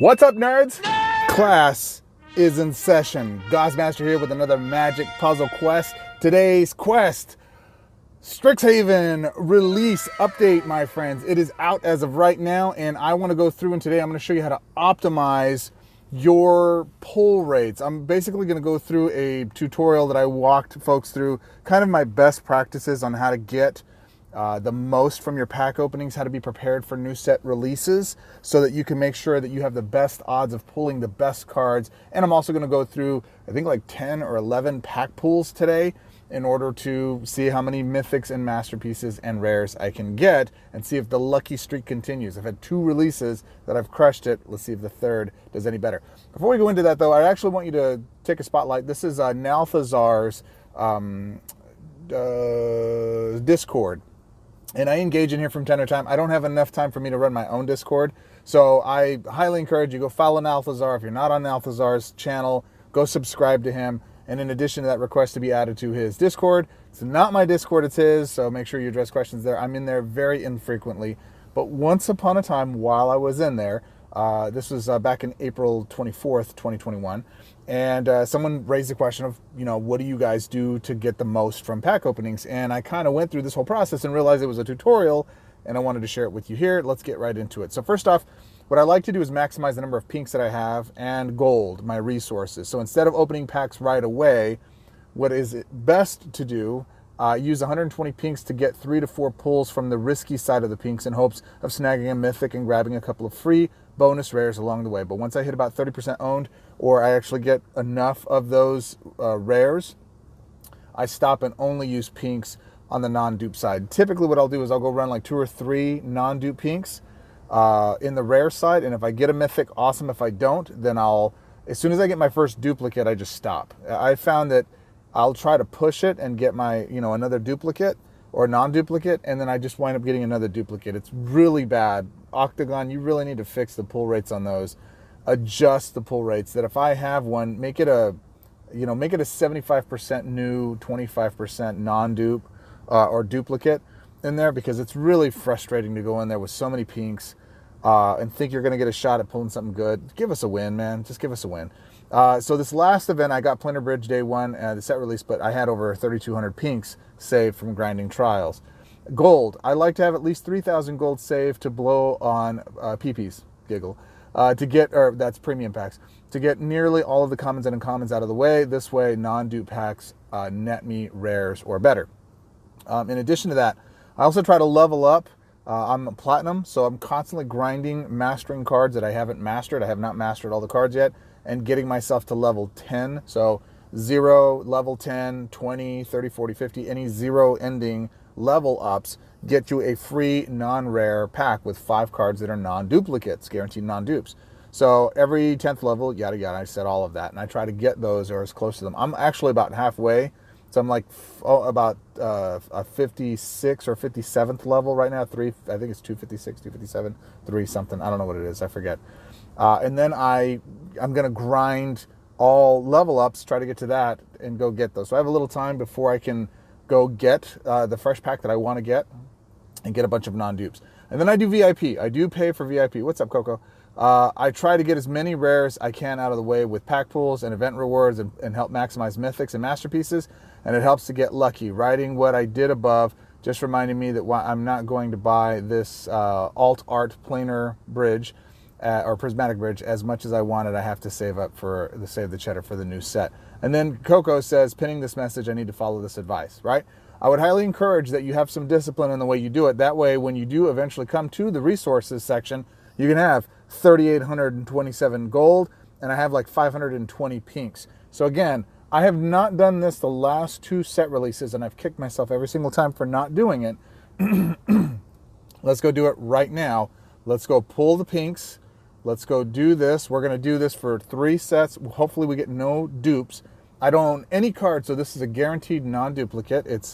What's up, nerds? Class is in session. GozMaster here with another magic puzzle quest. Today's quest, Strixhaven release update, my friends. It is out as of right now, and I want to go through, and today I'm going to show you how to optimize your pull rates. I'm basically going to go through a tutorial that I walked folks through, kind of my best practices on how to get the most from your pack openings, how to be prepared for new set releases so that you can make sure that you have the best odds of pulling the best cards. And I'm also going to go through, I think, like 10 or 11 pack pulls today in order to see how many mythics and masterpieces and rares I can get and see if the lucky streak continues. I've had 2 releases that I've crushed it. Let's see if the third does any better. Before we go into that, though, I actually want you to take a spotlight. This is Nalthazar's Discord. And I engage in here from time to time. I don't have enough time for me to run my own Discord. So I highly encourage you, go follow Nalthazar. If you're not on Nalthazar's channel, go subscribe to him. And in addition to that, request to be added to his Discord. It's not my Discord, it's his. So make sure you address questions there. I'm in there very infrequently. But once upon a time, while I was in there, this was back in April 24th, 2021. And someone raised the question of, what do you guys do to get the most from pack openings? And I kind of went through this whole process and realized it was a tutorial, and I wanted to share it with you here. Let's get right into it. So first off, what I like to do is maximize the number of pinks that I have and gold, my resources. So instead of opening packs right away, what is best to do, use 120 pinks to get 3 to 4 pulls from the risky side of the pinks in hopes of snagging a mythic and grabbing a couple of free bonus rares along the way. But once I hit about 30% owned, or I actually get enough of those rares, I stop and only use pinks on the non-dupe side. Typically what I'll do is I'll go run like 2 or 3 non-dupe pinks in the rare side, and if I get a mythic, awesome. If I don't, then as soon as I get my first duplicate, I just stop. I found that I'll try to push it and get my, another duplicate or non-duplicate, and then I just wind up getting another duplicate. It's really bad. Octagon, you really need to fix the pull rates on those. Adjust the pull rates. That if I have one, make it a 75% new, 25% non-dupe or duplicate in there, because it's really frustrating to go in there with so many pinks and think you're going to get a shot at pulling something good. Give us a win, man. Just give us a win. So this last event, I got Planter Bridge day 1, the set release, but I had over 3,200 pinks saved from grinding trials. Gold, I like to have at least 3,000 gold saved to blow on PPs, Giggle, that's premium packs, to get nearly all of the commons and uncommons out of the way. This way, non-dupe packs net me rares or better. In addition to that, I also try to level up. I'm a platinum, so I'm constantly grinding, mastering cards that I haven't mastered. I have not mastered all the cards yet, and getting myself to level 10. So 0, level 10, 20, 30, 40, 50, any 0 ending level ups get you a free non-rare pack with 5 cards that are non-duplicates, guaranteed non-dupes. So every 10th level, yada yada, I said all of that, and I try to get those or as close to them. I'm actually about halfway, so I'm like about a 56 or 57th level right now. I think it's 256, 257, 3 something. I don't know what it is. I forget. And then I'm going to grind all level ups, try to get to that and go get those. So I have a little time before I can go get the fresh pack that I want to get and get a bunch of non-dupes. And then I do VIP. I do pay for VIP. What's up, Coco? I try to get as many rares I can out of the way with pack pools and event rewards and help maximize mythics and masterpieces. And it helps to get lucky. Writing what I did above just reminded me that I'm not going to buy this alt art planar bridge or prismatic bridge as much as I wanted. I have to save up for the save the cheddar for the new set. And then Coco says, pinning this message, I need to follow this advice, right? I would highly encourage that you have some discipline in the way you do it. That way, when you do eventually come to the resources section, you can have 3,827 gold, and I have like 520 pinks. So again, I have not done this the last 2 set releases, and I've kicked myself every single time for not doing it. Let's go do it right now. Let's go pull the pinks. Let's go do this. We're going to do this for 3 sets. Hopefully we get no dupes. I don't own any cards, so this is a guaranteed non-duplicate. It's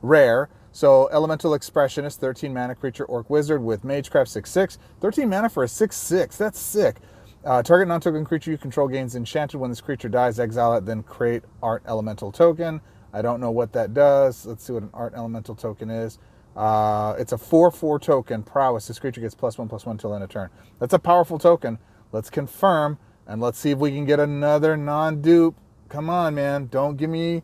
rare. So Elemental Expressionist, 13 mana creature, Orc Wizard with Magecraft 6/6. 13 mana for a 6/6. That's sick. Target non-token creature you control gains enchanted. When this creature dies, exile it, then create Art Elemental token. I don't know what that does. Let's see what an Art Elemental token is. It's a 4/4 token, Prowess. This creature gets +1/+1 till end of turn. That's a powerful token. Let's confirm, and let's see if we can get another non-dupe. Come on, man. Don't give me...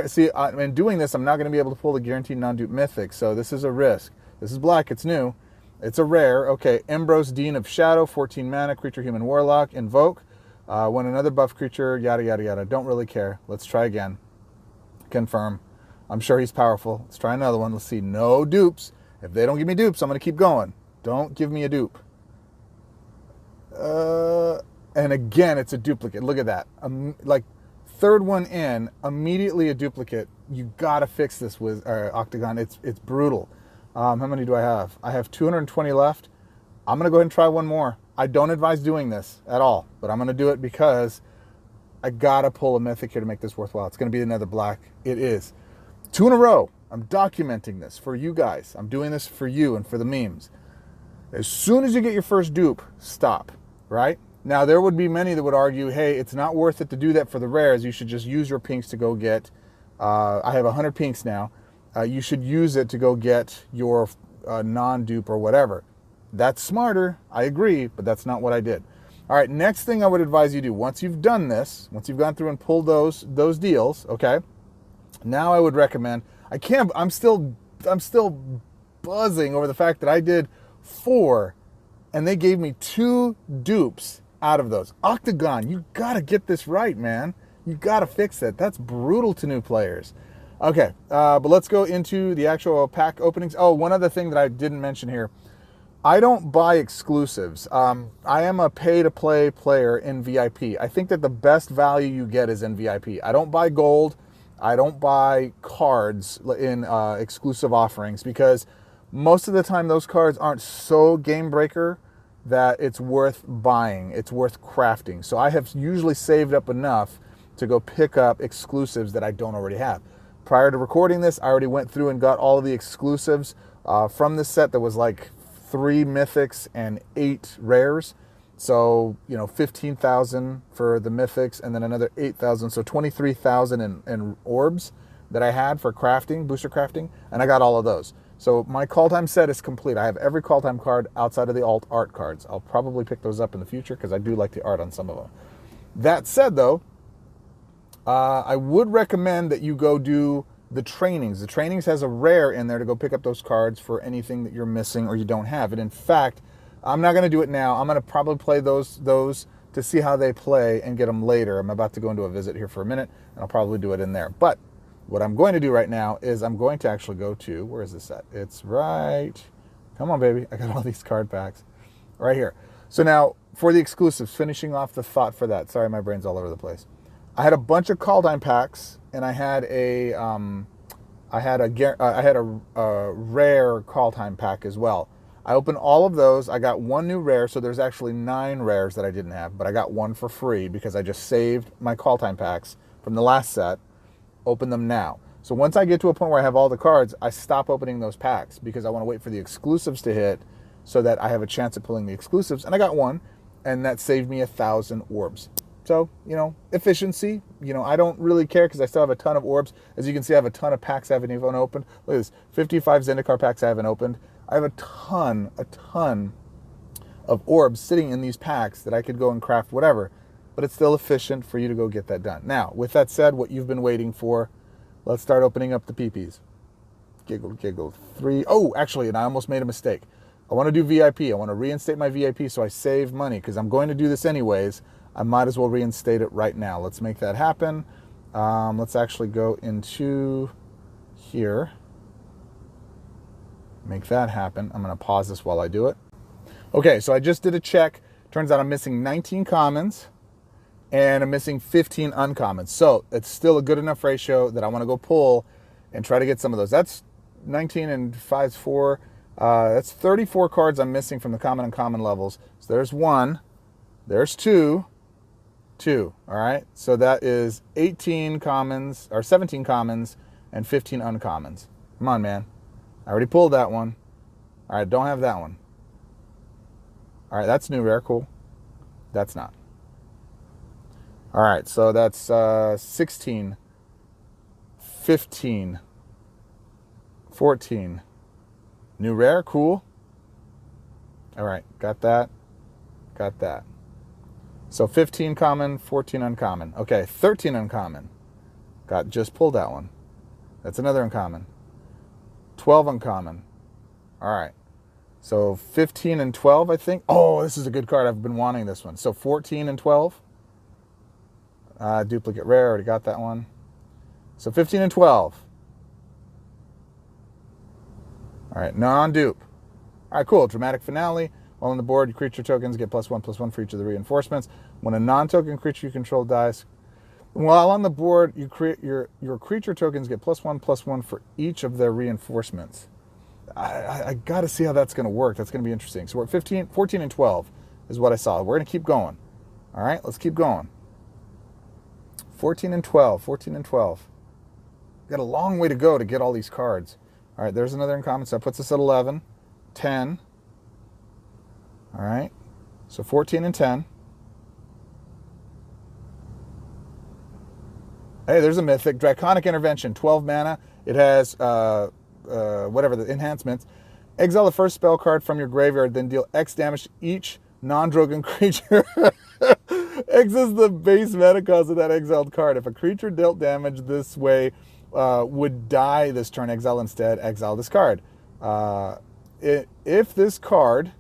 See, in doing this, I'm not going to be able to pull the guaranteed non-dupe mythic, so this is a risk. This is black. It's new. It's a rare. Okay, Embros, Dean of Shadow, 14 mana, creature, human, warlock, invoke. When another buff creature, yada, yada, yada. Don't really care. Let's try again. Confirm. I'm sure he's powerful. Let's try another one. Let's see. No dupes. If they don't give me dupes, I'm going to keep going. Don't give me a dupe. And again, it's a duplicate. Look at that. Like, third one in, immediately a duplicate. You got to fix this with Octagon. It's brutal. How many do I have? I have 220 left. I'm going to go ahead and try one more. I don't advise doing this at all, but I'm going to do it because I got to pull a mythic here to make this worthwhile. It's going to be another black. It is. 2 in a row. I'm documenting this for you guys. I'm doing this for you and for the memes. As soon as you get your first dupe, stop, right? Now, there would be many that would argue, hey, it's not worth it to do that for the rares. You should just use your pinks to go get, I have 100 pinks now. You should use it to go get your non-dupe or whatever. That's smarter, I agree, but that's not what I did. All right, next thing I would advise you do, once you've done this, once you've gone through and pulled those deals, okay, now I would recommend, I'm still buzzing over the fact that I did 4 and they gave me 2 dupes out of those. Octagon, you got to get this right, man. You got to fix it. That's brutal to new players. Okay, but let's go into the actual pack openings. Oh, one other thing that I didn't mention here. I don't buy exclusives. I am a pay-to-play player in VIP. I think that the best value you get is in VIP. I don't buy gold. I don't buy cards in exclusive offerings because most of the time those cards aren't so game breaker that it's worth buying. It's worth crafting. So I have usually saved up enough to go pick up exclusives that I don't already have. Prior to recording this, I already went through and got all of the exclusives from this set that was like 3 mythics and 8 rares. So, 15,000 for the mythics and then another 8,000. So 23,000 in orbs that I had for crafting, booster crafting, and I got all of those. So my call time set is complete. I have every call time card outside of the alt art cards. I'll probably pick those up in the future because I do like the art on some of them. That said, though, I would recommend that you go do the trainings. The trainings has a rare in there to go pick up those cards for anything that you're missing or you don't have. And in fact, I'm not going to do it now. I'm going to probably play those to see how they play and get them later. I'm about to go into a visit here for a minute, and I'll probably do it in there. But what I'm going to do right now is I'm going to actually go to, where is this at? It's right, come on, baby. I got all these card packs right here. So now for the exclusives, finishing off the thought for that. Sorry, my brain's all over the place. I had a bunch of call time packs, and I had a rare call time pack as well. I opened all of those. I got 1 new rare, so there's actually 9 rares that I didn't have, but I got 1 for free because I just saved my call time packs from the last set. Open them now. So once I get to a point where I have all the cards, I stop opening those packs because I want to wait for the exclusives to hit so that I have a chance at pulling the exclusives. And I got 1, and that saved me 1,000 orbs. So, efficiency, I don't really care because I still have a ton of orbs. As you can see, I have a ton of packs I haven't even opened. Look at this, 55 Zendikar packs I haven't opened. I have a ton of orbs sitting in these packs that I could go and craft whatever, but it's still efficient for you to go get that done. Now, with that said, what you've been waiting for, let's start opening up the PPs. Giggle 3. Oh, actually, and I almost made a mistake. I want to do VIP. I want to reinstate my VIP so I save money because I'm going to do this anyways. I might as well reinstate it right now. Let's make that happen. Let's actually go into here. Make that happen. I'm going to pause this while I do it. Okay, so I just did a check. Turns out I'm missing 19 commons and I'm missing 15 uncommons. So it's still a good enough ratio that I want to go pull and try to get some of those. That's 19 and 5's 4. That's 34 cards I'm missing from the common and common levels. So there's 1. There's 2. All right. So that is 18 commons or 17 commons and 15 uncommons. Come on, man. I already pulled that one. All right, don't have that one. All right, that's new rare, cool. That's not. All right, so that's 16, 15, 14. New rare, cool. All right, got that. Got that. So 15 common, 14 uncommon. Okay, 13 uncommon. Just pulled that one. That's another uncommon. 12 uncommon. All right. So 15 and 12, I think. Oh, this is a good card. I've been wanting this one. So 14 and 12. Duplicate rare. Already got that one. So 15 and 12. All right. Non-dupe. All right, cool. Dramatic finale. While on the board, your creature tokens get +1/+1 for each of the reinforcements. When a non-token creature you control dies, while on the board, you create your creature tokens get +1/+1 for each of their reinforcements. I got to see how that's going to work. That's going to be interesting. So we're at 14 and 12 is what I saw. We're going to keep going. All right, let's keep going. 14 and 12, 14 and 12. Got a long way to go to get all these cards. All right, there's another uncommon. So that puts us at 11, 10. All right, so 14 and 10. Hey, there's a mythic. Draconic Intervention, 12 mana. It has, whatever, the enhancements. Exile the first spell card from your graveyard, then deal X damage to each non-Drogon creature. X is the base mana cost of that exiled card. If a creature dealt damage this way would die this turn, exile instead, exile this card. If this card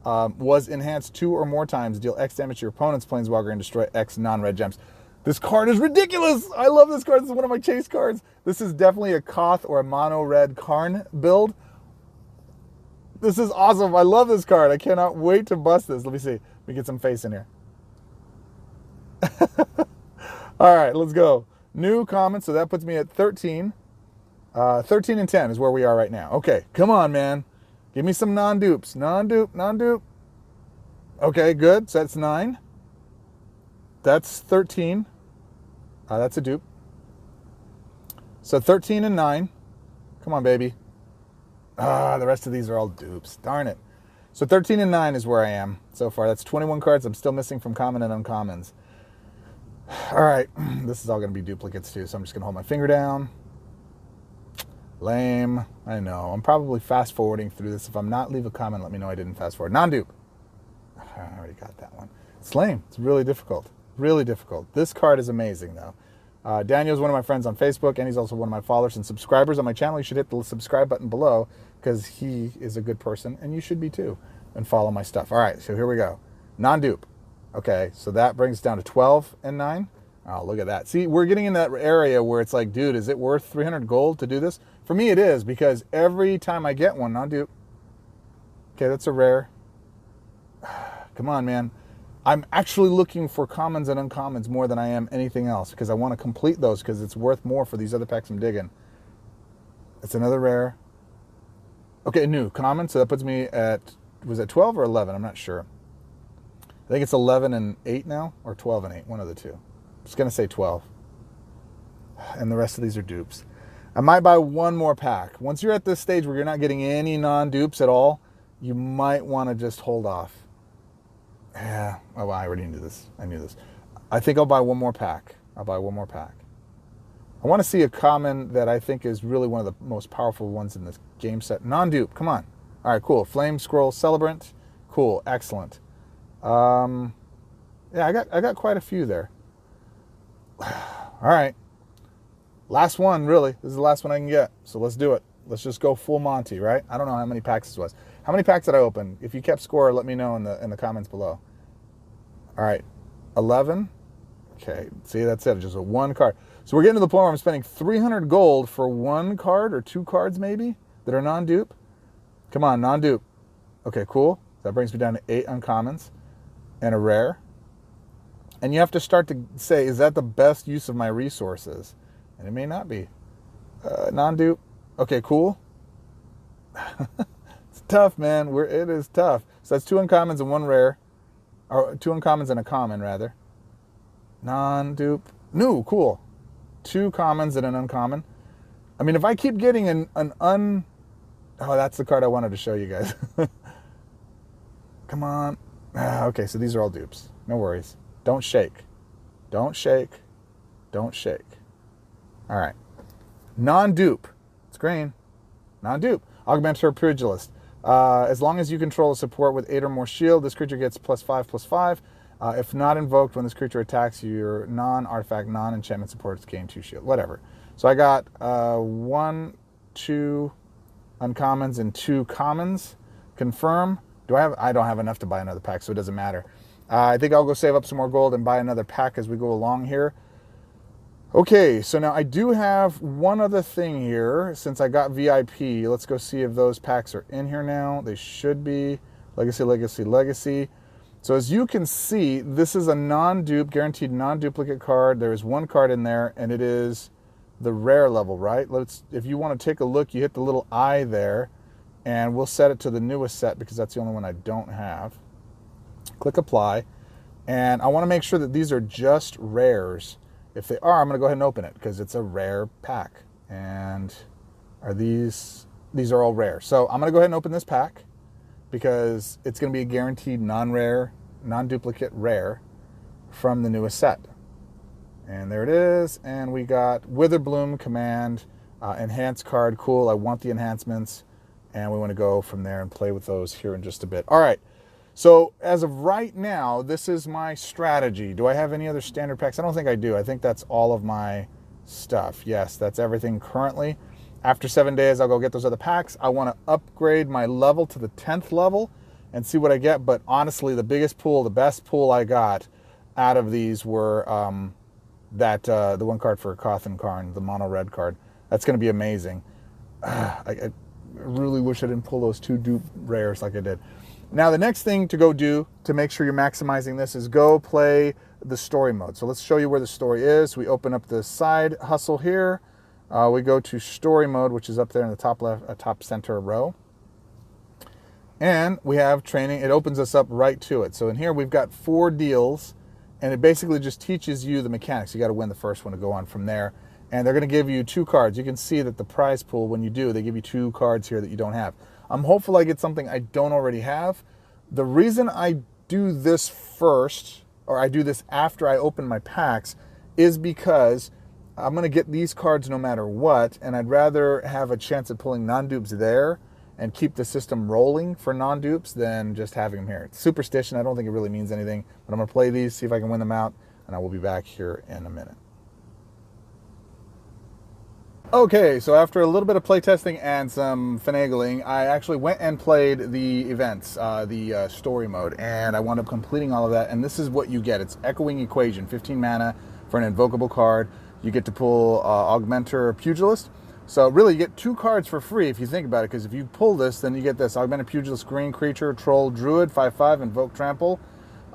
was enhanced 2 or more times, deal X damage to your opponent's planeswalker and destroy X non-red gems. This card is ridiculous. I love this card. This is one of my chase cards. This is definitely a Koth or a mono-red Karn build. This is awesome. I love this card. I cannot wait to bust this. Let me see. Let me get some face in here. All right, let's go. New comment. So that puts me at 13. 13 and 10 is where we are right now. Okay, come on, man. Give me some non-dupes. Non-dupe, non-dupe. Okay, good. So that's 9. That's 13. That's a dupe. So 13 and 9. Come on, baby. The rest of these are all dupes. Darn it. So 13 and 9 is where I am so far. That's 21 cards I'm still missing from common and uncommons. All right. This is all going to be duplicates too, so I'm just going to hold my finger down. Lame. I know. I'm probably fast forwarding through this. If I'm not, leave a comment. Let me know I didn't fast forward. Non-dupe. I already got that one. It's lame. It's really difficult. Really difficult. This card is amazing, though. Daniel's one of my friends on Facebook, and he's also one of my followers and subscribers on my channel. You should hit the subscribe button below because he is a good person, and you should be too, and follow my stuff. All right, so here we go. Non-dupe. Okay, so that brings us down to 12 and 9. Oh, look at that. See, we're getting in that area where it's like, dude, is it worth 300 gold to do this? For me, it is, because every time I get one, non-dupe. Okay, that's a rare. Come on, man. I'm actually looking for commons and uncommons more than I am anything else because I want to complete those because it's worth more for these other packs I'm digging. It's another rare. Okay, new common. So that puts me at, was it 12 or 11? I'm not sure. I think it's 11 and 8 now, or 12 and 8, one of the two. I'm just going to say 12. And the rest of these are dupes. I might buy one more pack. Once you're at this stage where you're not getting any non-dupes at all, you might want to just hold off. Yeah, oh, I already knew this. I knew this. I think I'll buy one more pack. I'll buy one more pack. I want to see a common that I think is really one of the most powerful ones in this game set. Non-dupe, come on. All right, cool. Flame Scroll Celebrant. Cool, excellent. Yeah, I got quite a few there. All right. Last one, really. This is the last one I can get. So let's do it. Let's just go full Monty, right? I don't know how many packs this was. How many packs did I open? If you kept score, let me know in the comments below. All right, 11. Okay, see, that's it. Just a one card. So we're getting to the point where I'm spending 300 gold for one card or two cards maybe that are non-dupe. Come on, non-dupe. Okay, cool. That brings me down to 8 uncommons and a rare. And you have to start to say, is that the best use of my resources? And it may not be. Non-dupe. Okay, cool. It's tough, man. It is tough. So that's 2 uncommons and 1 rare. Or 2 uncommons and a common, rather. Non-dupe. New, cool. 2 commons and an uncommon. I mean, if I keep getting an un... Oh, that's the card I wanted to show you guys. Come on. Okay, so these are all dupes. No worries. Don't shake. Don't shake. Don't shake. All right. Non-dupe. It's green. Non-dupe. Augmenter Pugilist. As long as you control a support with 8 or more shield, this creature gets +5/+5. If not invoked, when this creature attacks you, your non-artifact, non-enchantment supports gain 2 shield. Whatever. So I got 1, 2 uncommons and 2 commons. Confirm. I don't have enough to buy another pack, so it doesn't matter. I think I'll go save up some more gold and buy another pack as we go along here. Okay, so now I do have one other thing here. Since I got VIP, let's go see if those packs are in here now. They should be. Legacy, Legacy, Legacy. So as you can see, this is a non-dupe, guaranteed non-duplicate card. There is one card in there, and it is the rare level, right? If you want to take a look, you hit the little eye there, and we'll set it to the newest set because that's the only one I don't have. Click apply, and I want to make sure that these are just rares. If they are, I'm going to go ahead and open it because it's a rare pack. And these are all rare. So I'm going to go ahead and open this pack because it's going to be a guaranteed non-rare, non-duplicate rare from the newest set. And there it is. And we got Witherbloom Command, enhanced card. Cool. I want the enhancements. And we want to go from there and play with those here in just a bit. All right. So as of right now, this is my strategy. Do I have any other standard packs? I don't think I do. I think that's all of my stuff. Yes, that's everything currently. After 7 days, I'll go get those other packs. I want to upgrade my level to the 10th level and see what I get. But honestly, the biggest pool, the best pool I got out of these were the one card for Koth and Karn, the mono red card. That's going to be amazing. I really wish I didn't pull those 2 dupe rares like I did. Now, the next thing to go do to make sure you're maximizing this is go play the story mode. So let's show you where the story is. We open up the side hustle here. We go to story mode, which is up there in the top left, top center row. And we have training. It opens us up right to it. So in here, we've got 4 deals, and it basically just teaches you the mechanics. You got to win the first one to go on from there. And they're going to give you 2 cards. You can see that the prize pool, when you do, they give you 2 cards here that you don't have. I'm hopeful I get something I don't already have. The reason I do this first, or I do this after I open my packs, is because I'm going to get these cards no matter what, and I'd rather have a chance at pulling non-dupes there and keep the system rolling for non-dupes than just having them here. It's superstition. I don't think it really means anything, but I'm going to play these, see if I can win them out, and I will be back here in a minute. Okay, so after a little bit of playtesting and some finagling, I actually went and played the events, the story mode, and I wound up completing all of that, and this is what you get. It's Echoing Equation, 15 mana for an invocable card. You get to pull Augmenter Pugilist. So really, you get 2 cards for free if you think about it, because if you pull this, then you get this Augmenter Pugilist green creature, Troll Druid, 5/5, Invoke Trample.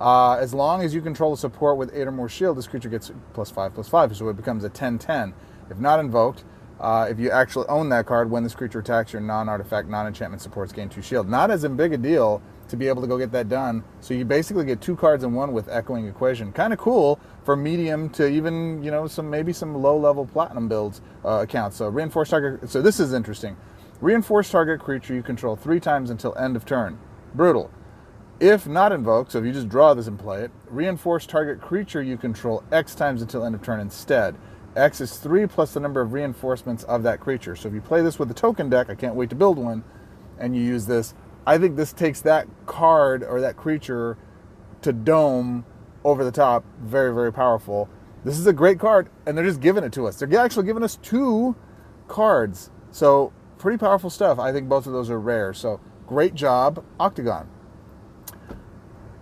As long as you control the support with 8 or more shield, this creature gets +5/+5, so it becomes a 10/10. If not invoked, if you actually own that card, when this creature attacks, your non-artifact, non-enchantment supports gain 2 shield. Not as big a deal to be able to go get that done. So you basically get 2 cards in one with Echoing Equation. Kind of cool for medium to even, maybe some low-level platinum builds accounts. So reinforced target. So this is interesting. Reinforced target creature you control 3 times until end of turn. Brutal. If not invoked, so if you just draw this and play it, reinforced target creature you control X times until end of turn instead. X is 3 plus the number of reinforcements of that creature. So if you play this with the token deck, I can't wait to build one, and you use this, I think this takes that card or that creature to dome over the top. Very, very powerful. This is a great card, and they're just giving it to us. They're actually giving us 2 cards. So pretty powerful stuff. I think both of those are rare. So great job, Octagon.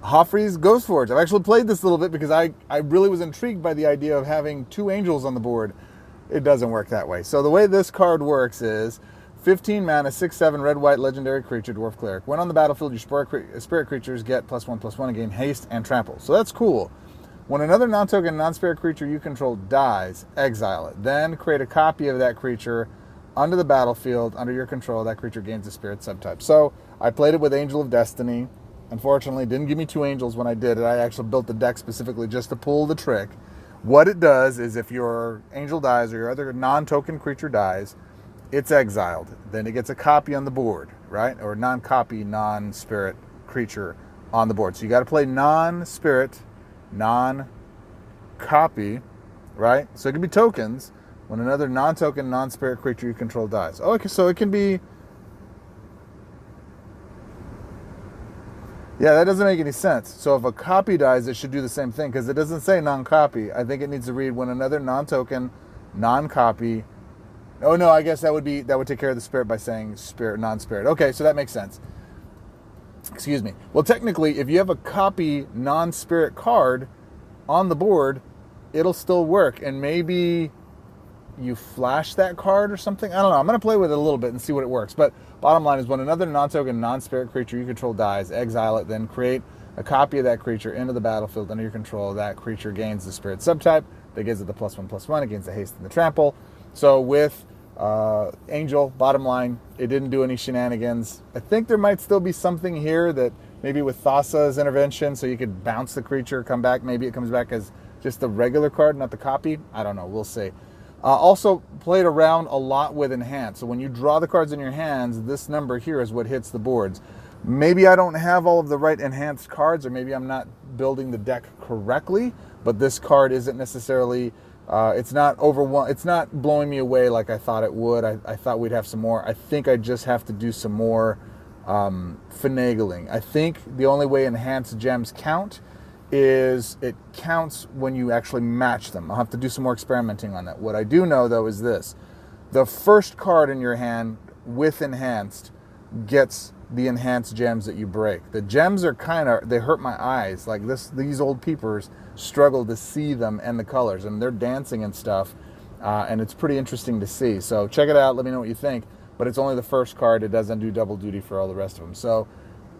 Hoffrey's Ghostforge. I've actually played this a little bit because I really was intrigued by the idea of having 2 angels on the board. It doesn't work that way. So the way this card works is 15 mana, 6/7 red-white legendary creature, Dwarf Cleric. When on the battlefield, your spirit creatures get +1/+1 and gain haste and trample. So that's cool. When another non-token, non-spirit creature you control dies, exile it. Then create a copy of that creature onto the battlefield under your control. That creature gains a spirit subtype. So I played it with Angel of Destiny. Unfortunately, it didn't give me 2 angels when I did it. I actually built the deck specifically just to pull the trick. What it does is if your angel dies or your other non-token creature dies, it's exiled. Then it gets a copy on the board, right? Or non-copy, non-spirit creature on the board. So you got to play non-spirit, non-copy, right? So it can be tokens when another non-token, non-spirit creature you control dies. Oh, okay, so it can be Yeah, that doesn't make any sense. So if a copy dies, it should do the same thing because it doesn't say non-copy. I think it needs to read when another non-token, non-copy. Oh no, I guess that would take care of the spirit by saying spirit, non-spirit. Okay, so that makes sense. Excuse me. Well, technically, if you have a copy non-spirit card on the board, it'll still work. And maybe you flash that card or something. I don't know. I'm going to play with it a little bit and see what it works. But bottom line is when another non-token, non-spirit creature you control dies, exile it, then create a copy of that creature into the battlefield under your control. That creature gains the spirit subtype. That gives it the +1/+1. It gains the haste and the trample. So with Angel, bottom line, it didn't do any shenanigans. I think there might still be something here that maybe with Thassa's intervention, so you could bounce the creature, come back. Maybe it comes back as just the regular card, not the copy. I don't know. We'll see. Also played around a lot with Enhance. So when you draw the cards in your hands, this number here is what hits the boards. Maybe I don't have all of the right enhanced cards, or maybe I'm not building the deck correctly, but this card isn't necessarily, it's not blowing me away like I thought it would. I thought we'd have some more. I think I just have to do some more finagling. I think the only way enhanced gems count is it counts when you actually match them. I'll have to do some more experimenting on that. What I do know, though, is this. The first card in your hand with enhanced gets the enhanced gems that you break. The gems are they hurt my eyes. Like these old peepers struggle to see them and the colors, and they're dancing and stuff, and it's pretty interesting to see. So check it out. Let me know what you think. But it's only the first card. It doesn't do double duty for all the rest of them. So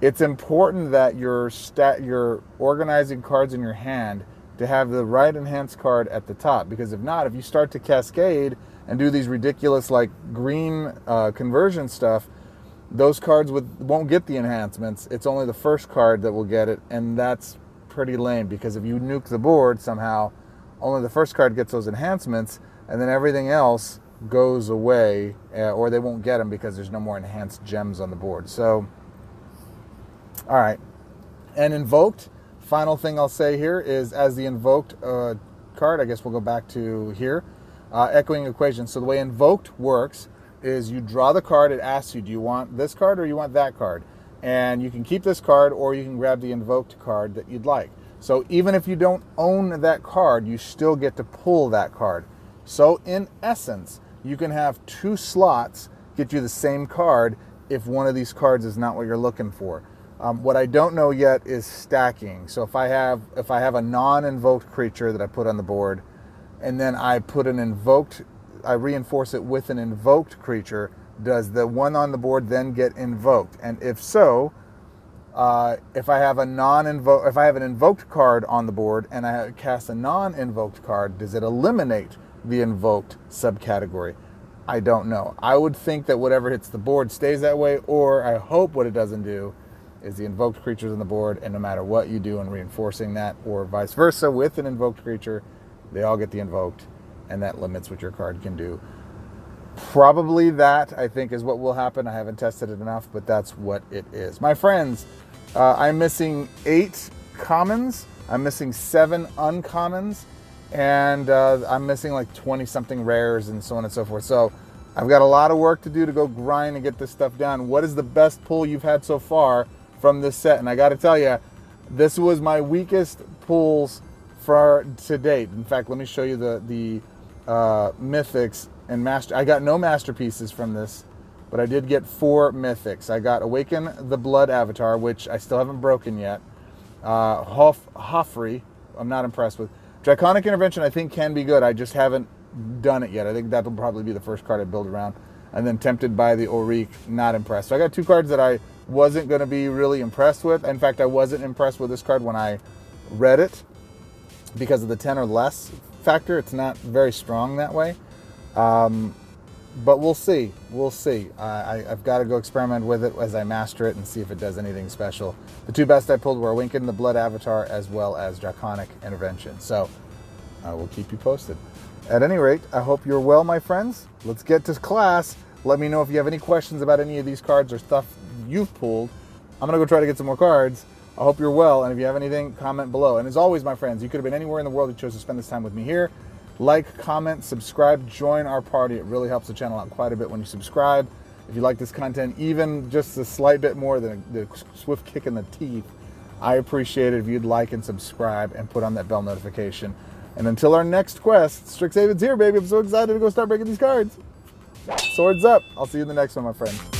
it's important that you're organizing cards in your hand to have the right enhanced card at the top, because if not, if you start to cascade and do these ridiculous like green conversion stuff, those cards won't get the enhancements. It's only the first card that will get it, and that's pretty lame, because if you nuke the board somehow, only the first card gets those enhancements, and then everything else goes away, or they won't get them because there's no more enhanced gems on the board. So all right, and invoked, final thing I'll say here is as the invoked card, I guess we'll go back to here, echoing equation. So the way invoked works is you draw the card, it asks you, do you want this card or you want that card? And you can keep this card or you can grab the invoked card that you'd like. So even if you don't own that card, you still get to pull that card. So in essence, you can have two slots get you the same card if one of these cards is not what you're looking for. What I don't know yet is stacking. So if I have a non-invoked creature that I put on the board, and then I put I reinforce it with an invoked creature, does the one on the board then get invoked? And if so, if I have an invoked card on the board and I cast a non-invoked card, does it eliminate the invoked subcategory? I don't know. I would think that whatever hits the board stays that way, or I hope what it doesn't do is the invoked creatures on the board, and no matter what you do in reinforcing that, or vice versa with an invoked creature, they all get the invoked, and that limits what your card can do. Probably that, I think, is what will happen. I haven't tested it enough, but that's what it is. My friends, I'm missing 8 commons, I'm missing 7 uncommons, and I'm missing like 20-something rares and so on and so forth. So I've got a lot of work to do to go grind and get this stuff done. What is the best pull you've had so far from this set? And I got to tell you, this was my weakest pulls to date. In fact, let me show you the mythics and master. I got no masterpieces from this, but I did get 4 mythics. I got Awaken the Blood Avatar, which I still haven't broken yet. Hoffrey, I'm not impressed with. Draconic Intervention, I think, can be good. I just haven't done it yet. I think that'll probably be the first card I build around. And then Tempted by the Auric, not impressed. So I got 2 cards that I wasn't going to be really impressed with. In fact, I wasn't impressed with this card when I read it because of the 10 or less factor. It's not very strong that way. But we'll see. We'll see. I've got to go experiment with it as I master it and see if it does anything special. The 2 best I pulled were Awaken the Blood Avatar as well as Draconic Intervention. So I will keep you posted. At any rate, I hope you're well, my friends. Let's get to class. Let me know if you have any questions about any of these cards or stuff you've pulled. I'm going to go try to get some more cards. I hope you're well, and if you have anything, comment below. And as always, my friends, you could have been anywhere in the world. You chose to spend this time with me here. Like, comment, subscribe, join our party. It really helps the channel out quite a bit when you subscribe. If you like this content, even just a slight bit more than the swift kick in the teeth, I appreciate it if you'd like and subscribe and put on that bell notification. And until our next quest, Strixhaven's here, baby. I'm so excited to go start breaking these cards. Swords up. I'll see you in the next one, my friend.